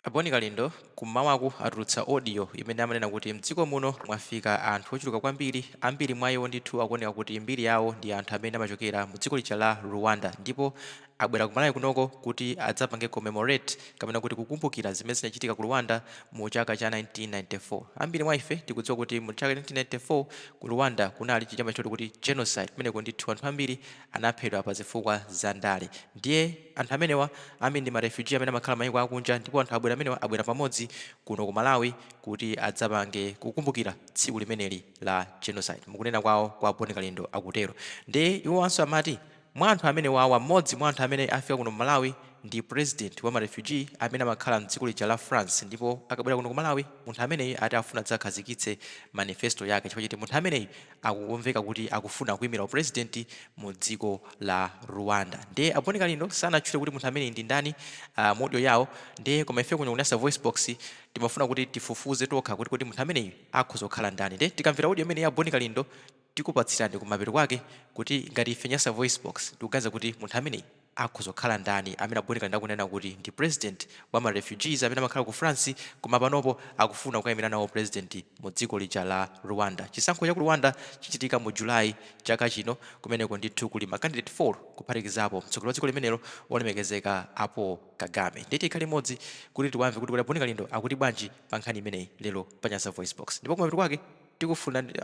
Aboni Kalindo kummawaku atulutsa audio imene amanena kuti mdziko muno mwafika anthu ochuluka kwambiri, ambiri mwa iwo ndithu akuoneka kuti mbiri yawo ndi anthu amene amachokera mu dziko lija la Rwanda, ndipo abwera ku Malawi kunoko kuti adzapange commemorate kapena kuti kukumbukira zimene zinachitika ku Rwanda mu chaka cha 1994. Ambiri mwa ife tikudziwa kuti mu chaka 1994 ku Rwanda kunali chichama choti kuti genocide, kumeneko ndithu anthu ambiri anaphedwa pa zifukwa za ndale. Ndiye anthu amenewa amene ndi ma refugee amene amakhala mayiko akunja, ndipo anthu abwera amenewa abwera pamodzi kuno ku Malawi kuti adzapange kukumbukira tsiku limeneli la genocide. Mukunena kwawo kwa Aboni Kalindo akutero. Ndiye iwo anso amati mwa anthu amene wawa mmodzi mwa anthu amene afika kuno Malawi ndi president wa ma refugee amene amakhala mdziko lija la France, ndipo akabwera kuno ku Malawi munthu ameneyi ati afuna adzakhazikitse manifesto yake chifukwa choti munthu ameneyi akukumveka kuti akufuna kuyimira president mu dziko la Rwanda. Ndiye Aboni Kalindo sanatchule kuti munthu ameneyi ndi ndani audio yawo, ndiye koma ife kuno kunasa voice box timafuna kuti tifufuze tokha kuti munthu ameneyi akhoza kukhala ndani. Ndiye tikamvera audio imene ya Aboni Kalindo tikupatsirani kumapeto kwake kuti ngati ife nyasa voice box tikuganiza kuti munthu ameneyi akhoza kukhala ndani amene Aboni Kalindo akunena kuti ndi president wa ma refugees amene amakhala ku France koma panopo akufuna kukayimira nawo president mu dziko lija la Rwanda. Chisankho cha ku Rwanda chichitika mu July chaka chino, kumeneko ndithu kuli ma candidate 4 kuphatikizapo mtsogoleri wa dziko limenelo olemekezeka Paul Kagame. Nditi ikhale imodzi kuti tiwamve kuti Aboni Kalindo akuti bwanji pa nkhani imeneyi lero pa nyasa voice box, ndipo kumapeto kwake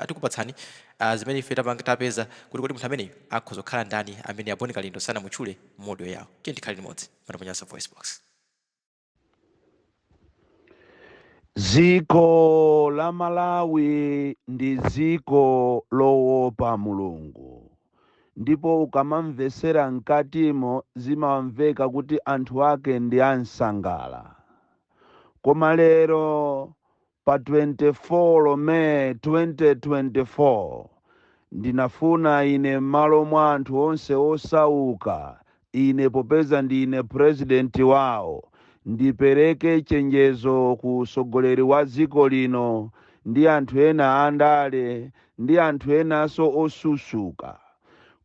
tikupatsani zimene ife tapeza kuti munthu ameneyi akhoza kukhala ndani amene Aboni Kalindo sanamutchule m'audio yawo. Tiye tikhale limodzi pano pa nyasa voice box. Dziko la Malawi ndi dziko loopa Mulungu, ndipo ukamamvesera mkatimo zimamveka kuti anthu ake ndi ansangala. Koma lero pa 24 May 2024 ndinafuna ine m'malo mwa anthu onse osauka, ine popeza ndine president wawo, ndipereke chenjezo ku mtsogoleri wa dziko lino ndi anthu ena andale ndi anthu enanso osusuka,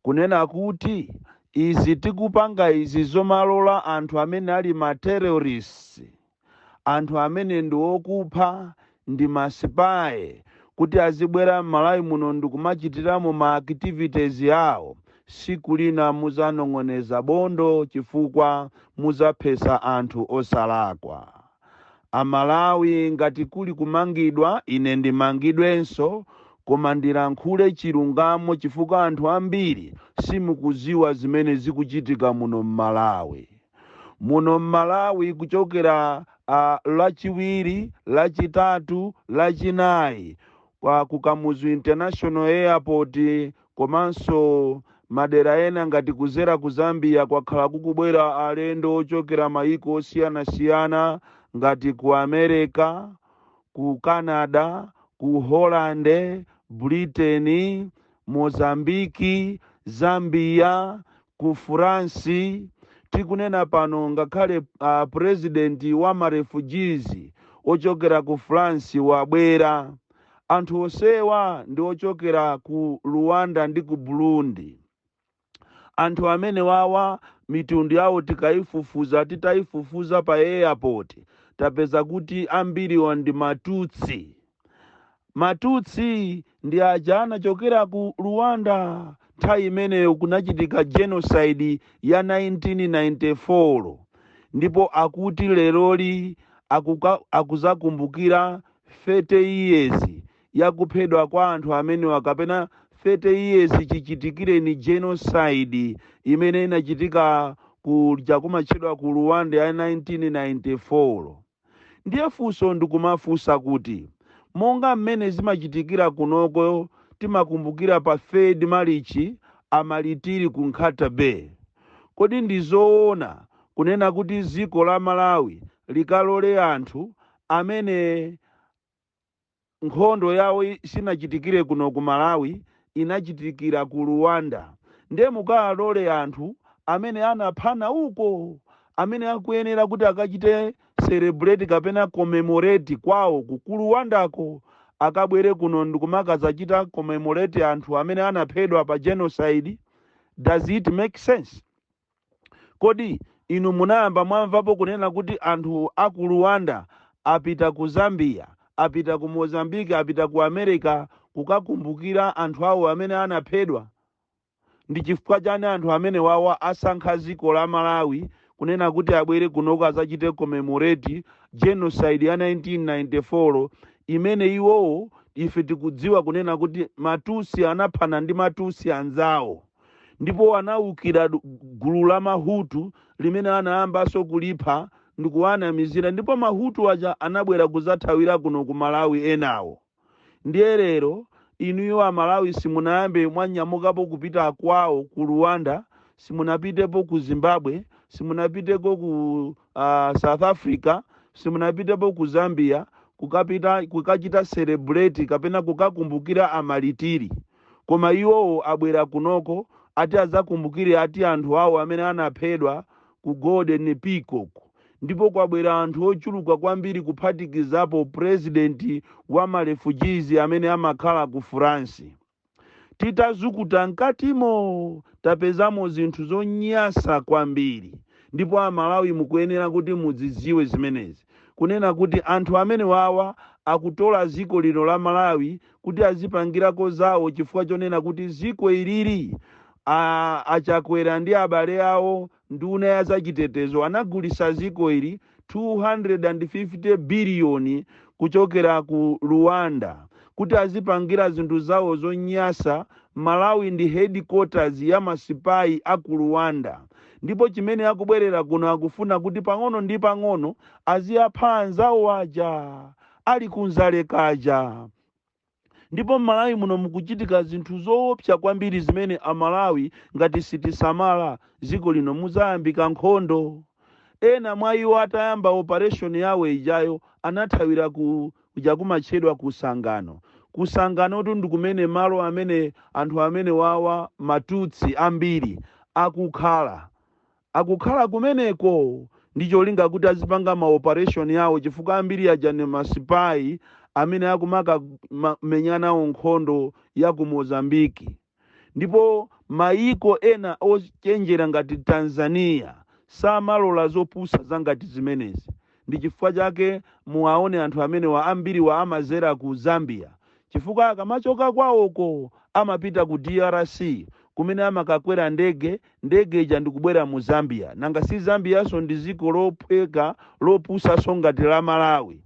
kunena kuti izi tikupanga izi zomalola anthu amene ali ma terrorists, anthu amene ndi okupha, ndi masipaye, kuti azibwera m'Malawi muno ndikumachitiramo ma activities yawo. Siku lina muzanong'oneza bondo chifukwa muzaphesa anthu osalakwa. Amalawi ngati kuli kumangidwa, ine ndimangidwenso, koma ndilankhule chilungamo chifukwa anthu ambiri simukuziwa zimene zikuchitika muno m'Malawi. Muno m'Malawi kuchokera lachiwiri, lachitatu, lachinayi ku Kamuzu International Airport komanso madera ena ngati kuzera ku Zambia kwakhala kukubwera alendo ochokera mayiko osiyanasiyana ngati ku America, ku Canada, ku Holland, Britain, Mozambique, Zambia, ku France. Tikunena pano ngakhale president wa ma refugees ochokera ku France wabwera. Anthu osewa ndi ochokera ku Rwanda ndi ku Burundi. Anthu amene wawa mitundu yawo titayifufuza pa airport tapeza kuti ambiriwa ndi Matutsi. Matutsi ndi aja anachokera ku Rwanda nthawi imeneyo kunachitika genocide ya 1994, ndipo akuti leroli akuzakumbukira 30 years yakuphedwa kwa anthu amenewa, kapena 30 years chichitikire ni genocide imene inachitika kumatchedwa ku Rwanda ya 1994. Ndiye funso ndikumafunsa kuti monga mmene zimachitikira kunoko timakumbukira pa 3rd March amalitiri ku Nkhata Bay, kodi ndizoona kunena kuti dziko la Malawi likalole anthu amene nkhondo yawo sinachitikire kuno ku Malawi, inachitikira ku Rwanda, ndiye mukalole anthu amene anaphana uko, amene akuyenera kuti akachite celebrate kapena commemorate kwawo ku Rwandako, akabwere kuno ndikumakazachita commemorate anthu amene anaphedwa pa genocide? Does it make sense? Kodi inu munayamba mwamvapo kunena kuti anthu a ku Rwanda apita ku Zambia, apita ku Mozambique, apita ku America kukakumbukira anthu awo amene anaphedwa? Ndi chifukwa chani anthu amene wawa asankha dziko la Malawi kunena kuti abwere kunoko adzachite commemorate genocide ya 1994 imene iwowo ife tikudziwa kunena kuti Matusi anaphana ndi Matusi anzawo, ndipo anawukira gulu la Mahutu limene anayambanso kulipha ndi kuwanamizira, ndipo Mahutu aja anabwera kuzathawira kuno ku Malawi enawo. Ndiye lero inuyo Amalawi simunayambe mwanyamukapo kupita kwawo ku Rwanda, simunapitepo ku Zimbabwe, simunapiteko ku South Africa, simunapitepo ku Zambia kukachita celebrate kapena kukakumbukira amalitiri, koma iwowo abwera kunoko ati azakumbukire ati anthu awo amene anaphedwa ku Golden Peacock. Ndipo kwabwera anthu ochuluka kwambiri kuphatikizapo president wa marefugees amene amakhala ku France. Titazukuta mkatimo tapezamo zinthu zonyasa kwambiri, ndipo Amalawi mukuyenera kuti mudziziwe zimenezi, kunena kuti anthu amene wawa akutola ziko lino la Malawi kuti azipangirako zawo, chifukwa chonena kuti ziko iliri achakwera ndi abale awo nduna ya zachitetezo anagulisa ziko ili 250 biliyoni kuchokera ku Rwanda kuti azipangira zinthu zawo zonyasa. Malawi ndi headquarters ya masipai a ku Rwanda, ndipo chimene akubwerera kuno akufuna kuti pang'ono ndi pang'ono aziyapha anzawo aja ali kunzalekaja. Ndipo Malawi muno mukuchitika zinthu zoopsa kwambiri zimene Amalawi ngati sitisamala ziko lino muzayambika nkhondo. Ena mwa iwo atayamba operation yawo ijayo anathawira kuja kumatchedwa kusangano. Kusangano ndi kumene malo amene anthu amene wawa Matutsi ambiri akukhala kumeneko ndi cholinga kuti azipanga ma operation yawo, chifukwa ambiri aja ni masipai amene akumaka menyana nkhondo ya ku Mozambique. Ndipo maiko ena ochenjera ngati Tanzania samalola zopusa zangati zimenezi. Ndi chifukwa chake muwaone anthu amene wa ambiri wa amazera ku Zambia, chifukwa akamachoka kwawoko amapita ku DRC kumene amakakwera ndege ija ndikubwera mu Zambia. Nanga si Zambia so ndi ziko lophweka lopusa so ngati la Malawi.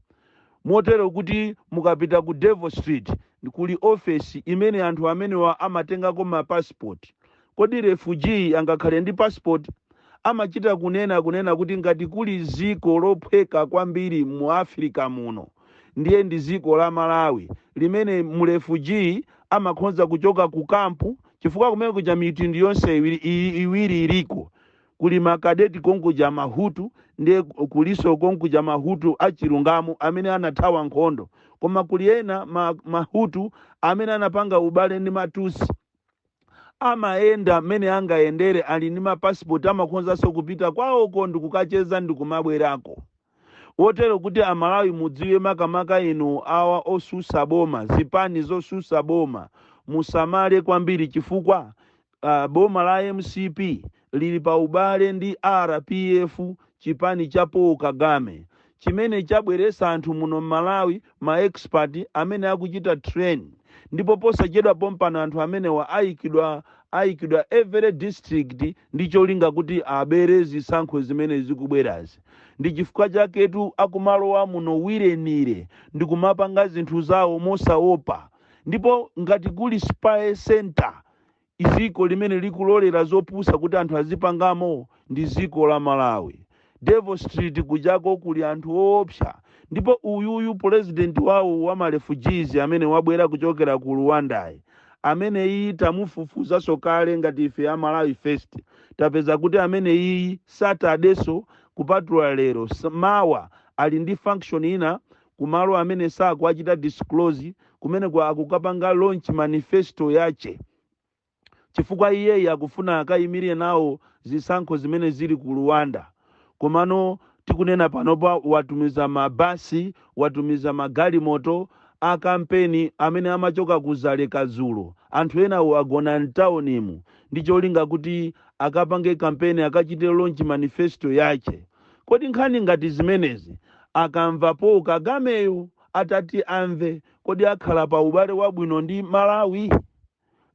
Motero kuti mukapita ku Devil Street kuli office imene anthu amene wa amatengako ma passport. Kodi refugee angakhale ndi passport amachita kunena kuti ngati kuli ziko lophweka kwambiri mu Africa muno ndiye ndi ziko la Malawi limene mu refugee amakhonza kuchoka ku kampu, chifukwa kumene kuja mitundu yonse iwiri iliko. Kuli makadeti konko ja Mahutu ndiye kuliso konko ja Mahutu achilungamo amene anathawa nkhondo, koma kuli ena Mahutu amene anapanga ubale ndi Matusi amaenda mene angayendere ali ndi mapassport amakhonzaso kupita kwawoko ndikukacheza ndikumabwerako. Wotero kuti Amalawi mudziwe makamaka inu awa osusa boma, zipani zosusa boma musamale kwambiri, chifukwa boma la MCP lili pa ubale ndi RPF, chipani cha Paul Kagame chimene chabweresa anthu muno Malawi ma expert amene akuchita train. Ndipo posachedwa pompano anthu amene wa ayikidwa every district ndi cholinga kuti abere zisankho zimene zikubwerazi. Ndi chifukwa chaketu akumalowa muno wirenire ndi kumapanga zinthu zawo mosaopa. Ndipo ngati kuli spy center iziko limene likulolera zopusa kuti anthu azipangamo ndi ziko la Malawi. Devil Street kujako kuli anthu oopsa. Ndipo uyuyu president wawo wa marefugees amene wabwera kuchokera ku Rwanda amene iyi tamufufuza sokale ngati ife ya Malawi First tapeza kuti amene iyi Saturdayso kupatula lero mawa ali ndi function ina kumalo amene sakuachita disclose kumene kwa akukapanga launch manifesto yache, chifukwa iye akufuna akayimirire nawo zisankho zimene zili ku Rwanda. Komano tikunena panopa watumiza mabasi, watumiza magalimoto a kampeni amene amachoka kuzaleka dzulo anthu enawo agona mtaunimu ndi cholinga kuti akapange kampeni akachite launch manifesto yache. Kodi nkhani ngati zimenezi akamvapo Kagameyo atati amve, kodi akhala pa ubale wabwino ndi Malawi?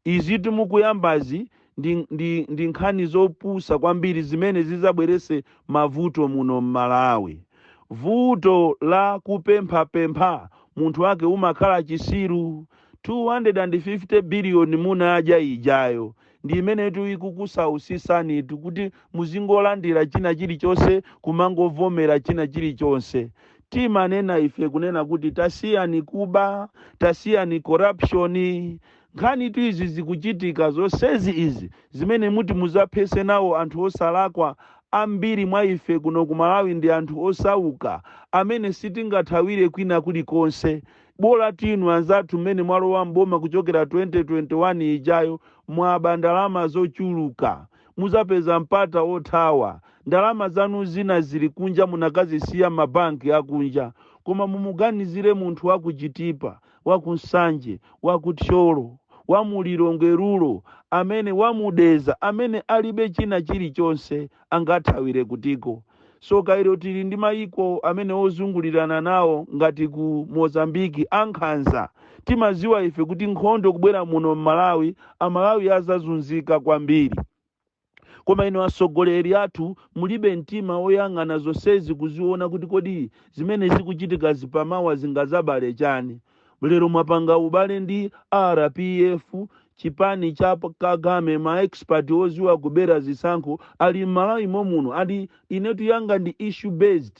Izi timukuyambazi ndi nkhani zopusa kwambiri zimene zizabwerese mavuto muno Malawi. Vuto la kupempha munthu wake umakhala chisiru. 250 biliyoni munaja ijayo ndi imene ikukusausisanitu kuti muzingolandira china chilichonse kumangovomera china chilichonse. Timanena ife kunena kuti tasiyani kuba, tasiyani corruption. Nkhani izi zikuchitika zonsezi izi zimene muti muzaphese nawo anthu osalakwa ambiri mwa ife kuno ku Malawi ndi anthu osauka amene sitingathawire kwina kulikonse. Bola tinu anzathu mmene mwalowa mboma kuchokera 2021 ijayo mwaba ndalama zochuluka, muzapeza mpata othawa. Ndalama zanu zina zili kunja munakazisiya mabanki akunja, koma mumuganizire munthu wakuchitipa, wakunsanje, wakuthyolo, wamulilongerulo, amene wamudeza, amene alibe china chilichonse angathawire kutiko. So kairo tili ndi mayiko amene ozungulirana nawo ngati ku Mozambiki ankhanza. Timaziwa ife kuti nkhondo kubwera muno Malawi, Amalawi azazunzika kwambiri. Koma ino asogoleri athu mulibe mtima oyang'ana zonsezi kuziona kuti kodi zimene zikuchitika zipamawa zingazabale chani. Lero mwapanga ubale ndi RPF, chipani cha Kagame, ma expert oziwa kubera zisankho ali Malawi momuno. Adi inetu yanga ndi issue based,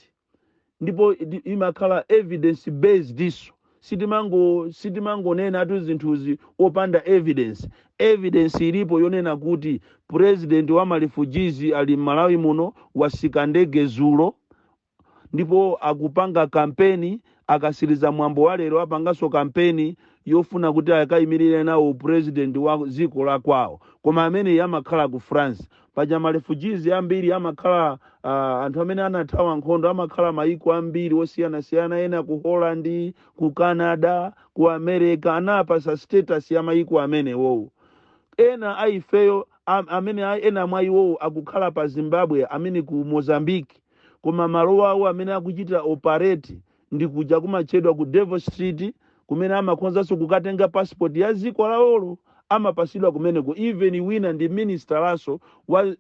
ndipo imakhala evidence based iso. Sitimango nena atu zinthuzi opanda evidence. Evidence ilipo yonena kuti president wa marefugees ali Malawi muno wasika ndege zulo, ndipo akupanga kampeni, akasiriza mwambo wa lero apangaso kampeni yofuna kuti akayimirire nawo president wa ziko la kwawo. Koma amene yamakhala ku France paja marefugees ambiri amakhala anthu amene anathawa nkhondo amakhala mayiko ambiri osiyana-siyana, ena ku Holland, ku Canada, ku America, anapasa status ya mayiko amene wowo. Ena aifeyo amene ena mwa iwowo akukhala pa Zimbabwe, amene ku Mozambique, koma malo awo amene akuchita operate ndi kuja kumachedwa ku Devil Street, kumene amakhonzaso kukatenga passport ya ziko lawolo amapasidwa kumeneko. Even wina ndi minister laso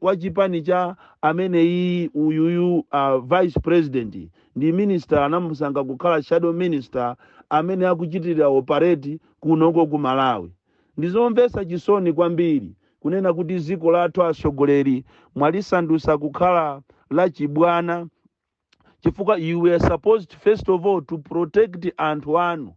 wa chipani cha amene uyuyu vice president ndi minister anamusanga kukhala shadow minister amene akuchitira operate kunoko ku Malawi. Ndizomvesa chisoni kwambiri kunena kuti ziko lathu asogoleri mwalisandusa kukhala la chibwana, chifukwa you were supposed first of all to protect anthu anu.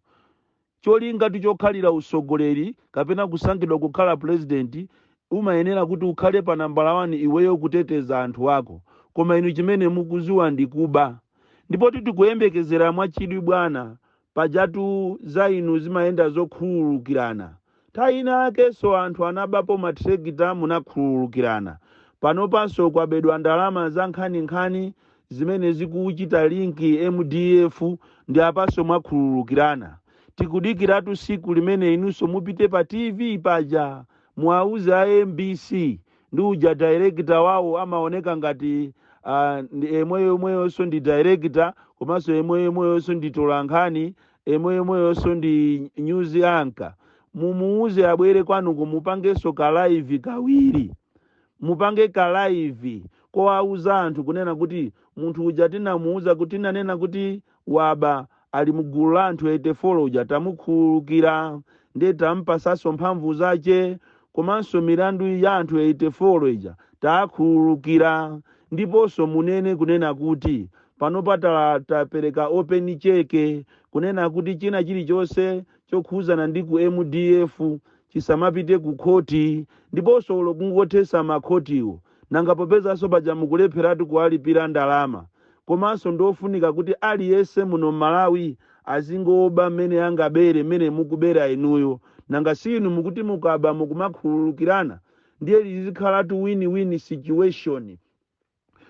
Cholinga tichokhalira usogoleri kapena kusankhidwa kukhala president umayenera kuti ukhale pa nambala 1 iweyo kuteteza anthu ako. Koma inu chimene mukuziwa ndi kuba. Ndipo tikuyembekezera mwachidwi bwana pajatu za inu zimayenda zokhululukirana. Taina akeso anthu anabapo matrekita munakhululukirana. Pano panso kwabedwa ndalama za nkhani zimene zikuchita linki MDF ndi apaso mwakhululukirana. Tikudikiratu siku limene inunso mupite pa TV paja muauze a MBC ndi uja director wawo amaoneka ngati emweyonso ndi director, komanso emweyonso ndi tolankhani, emweyonso ndi news anchor. Mumuuze abwere kwanu kumupangeso ka live kawiri. Mupange ka live koauza anthu kunena kuti munthu uja tinamuuza kuti nanena kuti waba ali mugulu la anthu 84 uja tamukhululukira ndi tampasaso mphamvu zache, komanso milandu ya anthu 84 ija takhululukira. Ndiponso munene kunena kuti pano tapereka open check kunena kuti china chilichonse chokhuzana ndi ku MDF chisamapite ku khoti. Ndiponso lokungothesa makhotiwo nanga popezanso paja mukulepheratu kuwalipira ndalama. Komanso ndofunika kuti aliyese muno Malawi azingoba mmene angabere mmene mukubera inuyo. Nanga sinu mukuti mukaba mukumakhululukirana ndiye lizikhalatu win-win situation.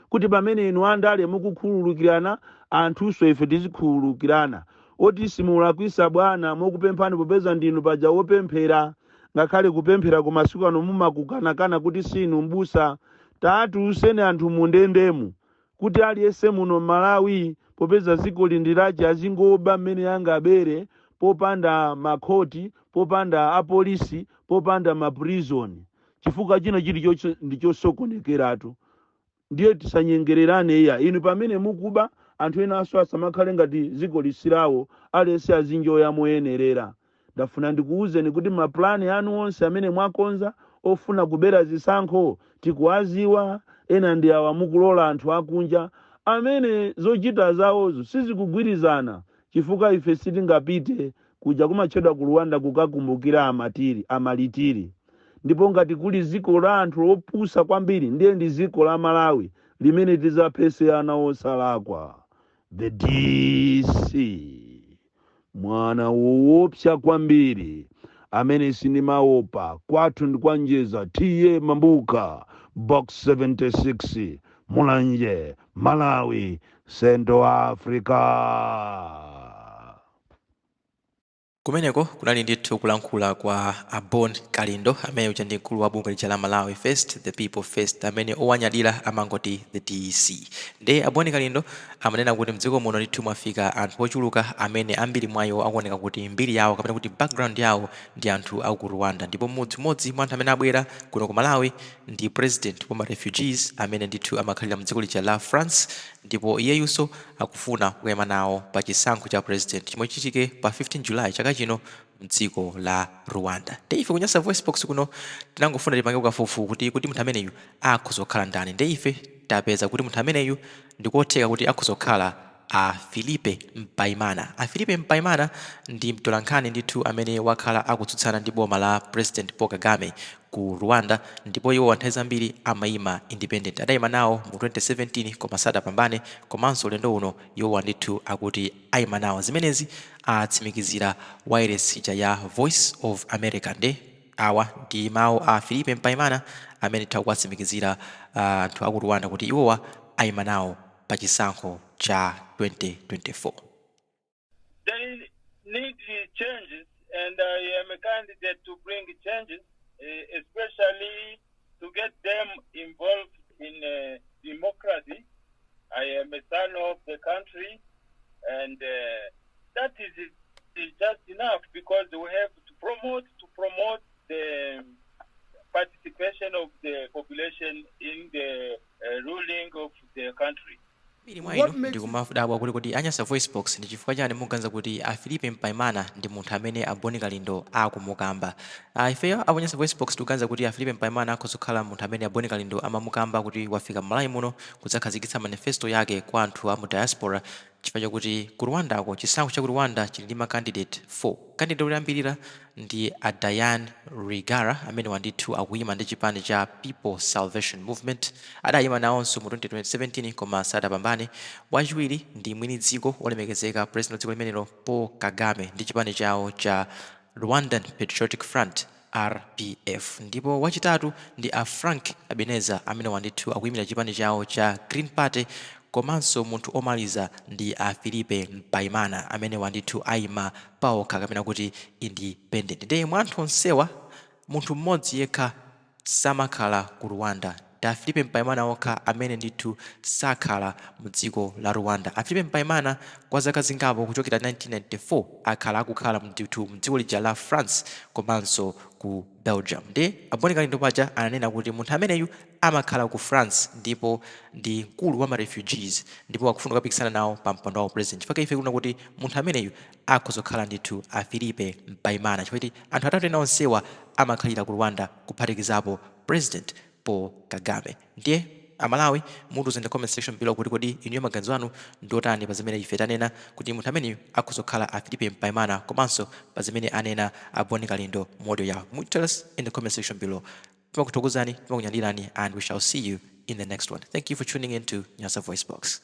Kuti pamene inu andale mukukhululukirana anthuso ife tizikhululukirana. Oti simulakwisa bwana mukupemphani popeza ndinu paja wopemphera. ngakhale kupemphera ku masiku ano mumakukanakana kuti sinu mbusa tatuseni anthu mundendemu kuti aliyense muno Malawi popeza dziko lindiraji azingoba mmene angabere popanda makhoti popanda apolisi popanda maprizoni chifukwa china chili ndichosokonekeratu ndiye tisanyengererane iya inu pamene mukuba anthu ena aso asamakhale ngati dziko lisirawo aliyense azinjoya moyenerera ndafuna ndikuwuzeni kuti maplani anu onse amene mwakonza ofuna kubera zisankho tikuwaziwa ena ndi awa mukulola anthu akunja amene zochita zawozo sizikugwirizana chifukwa ife sitingapite kuja kumatchedwa ku Rwanda kukakumbukira amalitiri ndipo ngati kuli dziko la anthu opusa kwambiri ndiye ndi dziko la Malawi limene tizaphese ana osalakwa the DC mwana woopsa kwambiri amene sindimaopa kwathu ndi kwanjeza tiye mambuka box 76 Mulanje Malawi Central Africa. Kumeneko kunali ndithu kulankhula kwa Abon Kalindo amene uja ndi mkulu wa bungwe lija la Malawi First the People First amene owanyadira amangoti the DEC. Nde Abon Kalindo amanena kuti mdziko muno ndithu mwafika anthu ochuluka amene ambiri mwayo akuoneka kuti mbiri yawo kapena kuti background yawo ndi anthu aku ku Rwanda ndipo mmodzi mwa anthu amene abwera kuno ku Malawi ndi president wa refugees amene ndithu amakhalira mdziko lija la France ndipo iyeyunso akufuna kuyima nawo pa chisankho cha president chomwe chichitike pa 15 July chaka chino mdziko la Rwanda. Nde ife kunyasa voice box kuno tinangofuna tipange kafukufuku kuti munthu ameneyu akhozokhala ndani. Nde ife tapeza kuti munthu ameneyu ndikotheka kuti akhozokhala a Philippe Mpaimana. A Philippe Mpaimana ndi mtolankhani ndithu amene wakhala akutsutsana ndi boma la President Paul Kagame ku Rwanda ndipo iwo anthu zambiri amayima independent adayima nawo mu 2017 koma sadapambane komanso lendo uno iwo ndithu akuti ayima nawo zimenezi atsimikizira wireless ija ya Voice of America. Nde awa ndi mawu a Philippe Mpaimana amene takuwatsimikizira anthu aku Rwanda kuti iwowa ayima nawo pa chisankho cha 2024. They need changes and I am a candidate to bring changes, especially to get them involved in democracy. I am a son of the country and that is just enough because we have to promote the participation of the population in the ruling of the country. Ndikumafudabwa kuti anyasa voice box ndi chifukwa chani muganza kuti a Philippe Mpaimana ndi munthu amene Abon Kalindo akumukamba. Ifeyo abonyasa voice box tuganza kuti a Philippe Mpaimana akhozokhala munthu amene Abon Kalindo amamukamba kuti wafika Malawi muno kudzakhazikitsa manifesto yake kwa anthu a mu diaspora chifukwa chakuti ku Rwanda ko chisankho cha ku Rwanda chili ndi ma candidate 4. Candidate oyambirira ndi a Diane Rwigara amene wandithu akuyima ndi chipani cha People Salvation Movement adayima nawonso mu 2017 koma sadapambane. Wachiwiri ndi mwini dziko olemekezeka president wa dziko limenelo Paul Kagame ndi chipani chawo cha Rwandan Patriotic Front RPF. Ndipo wachitatu ndi a Frank Ebenezer amene wandithu akuyimira chipani chawo cha Green Party komanso munthu omaliza ndi a Philippe Mpaimana amene wandithu ayima pawokha kapena kuti independent. Nde mwa anthu onsewa munthu mmodzi yekha samakhala ku Rwanda da Philippe Mpaimana okha amene ndithu sakhala mu dziko la Rwanda. A Philippe Mpaimana kwa zaka zingapo kuchokera 1994 akhala akukhala ndithu mu dziko lija la France komanso ku Belgium. Nde Abon Kalindo paja ananena kuti munthu ameneyu amakhala ku France ndipo ndi mkulu wa ma refugees ndipo akufuna kupikisana nawo pa mpando wa president. Chifukwa ife kuna kuti munthu ameneyu akhozokhala ndithu a Philippe Mpaimana chifukwa anthu atatu ena onsewa amakhalira ku Rwanda kuphatikizapo President Paul Kagame. Ndiye Amalawi mutuze in comment section below kuti kodi inu maganizo anu ndotani pa zimene ife tanena kuti munthu amene akhozokhala a Philippe Mpaimana komanso pa zimene anena Abon Kalindo model yawo. Tell us in the comment section below. Timakuthokozani, timakunyadirani, and we shall see you in the next one. Thank you for tuning in to Nyasa Voice Box.